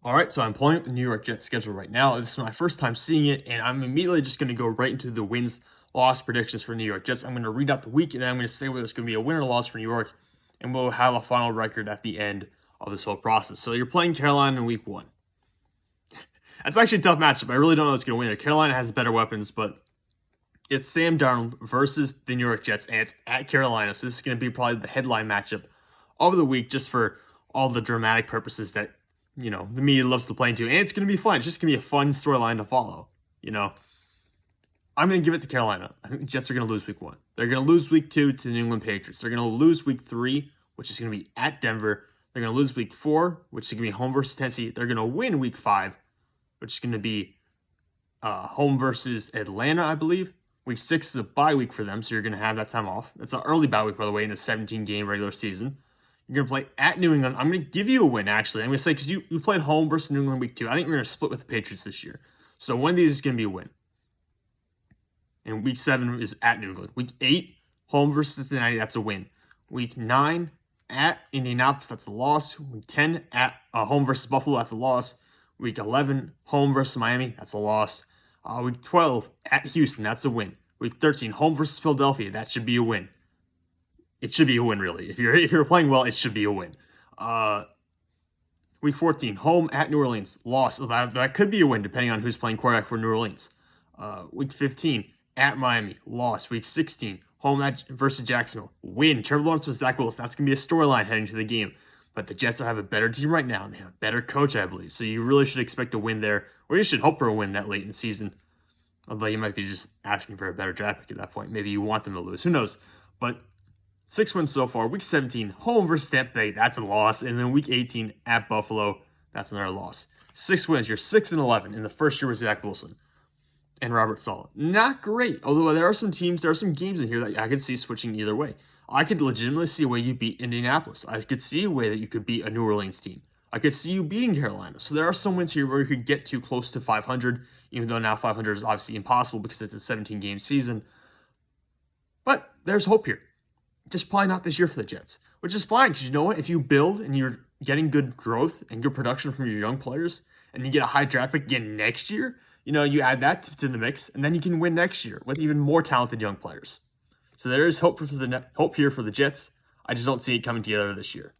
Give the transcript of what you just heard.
All right, so I'm pulling up the New York Jets schedule right now. This is my first time seeing it, and I'm immediately just going to go right into the wins loss predictions for New York Jets. I'm going to read out the week, and then I'm going to say whether it's going to be a win or loss for New York, and we'll have a final record at the end of this whole process. So you're playing Carolina in week 1. That's actually a tough matchup. I really don't know who's going to win there. Carolina has better weapons, but it's Sam Darnold versus the New York Jets, and it's at Carolina. So this is going to be probably the headline matchup of the week, just for all the dramatic purposes that the media loves to play into. And it's going to be fun. It's just going to be a fun storyline to follow. I'm going to give it to Carolina. I think the Jets are going to lose week 1. They're going to lose week 2 to the New England Patriots. They're going to lose week 3, which is going to be at Denver. They're going to lose week 4, which is going to be home versus Tennessee. They're going to win week 5, which is going to be home versus Atlanta, I believe. Week 6 is a bye week for them, so you're going to have that time off. It's an early bye week, by the way, in a 17-game regular season. You're going to play at New England. I'm going to give you a win, actually. I'm going to say, because you played home versus New England week 2. I think we're going to split with the Patriots this year. So one of these is going to be a win. And week 7 is at New England. Week 8, home versus Cincinnati, that's a win. Week 9, at Indianapolis, that's a loss. Week 10, at home versus Buffalo, that's a loss. Week 11, home versus Miami, that's a loss. Week 12, at Houston, that's a win. Week 13, home versus Philadelphia, that should be a win. It should be a win, really. If you're playing well, it should be a win. Week 14, home at New Orleans, loss. That could be a win, depending on who's playing quarterback for New Orleans. Week 15, at Miami, loss. Week 16, home versus Jacksonville, win. Trevor Lawrence with Zach Wilson. That's going to be a storyline heading to the game. But the Jets have a better team right now, and they have a better coach, I believe. So you really should expect a win there, or you should hope for a win that late in the season. Although you might be just asking for a better draft pick at that point. Maybe you want them to lose. Who knows? But 6 wins so far. Week 17, home versus Tampa Bay. That's a loss. And then week 18, at Buffalo. That's another loss. 6 wins. You're 6-11 in the first year with Zach Wilson and Robert Saleh. Not great. Although there are some games in here that I could see switching either way. I could legitimately see a way you beat Indianapolis. I could see a way that you could beat a New Orleans team. I could see you beating Carolina. So there are some wins here where you could get too close to 500, even though now 500 is obviously impossible because it's a 17-game season. But there's hope here. Just probably not this year for the Jets, which is fine because you know what? If you build and you're getting good growth and good production from your young players and you get a high draft pick again next year, you add that to the mix and then you can win next year with even more talented young players. So there is hope here for the Jets. I just don't see it coming together this year.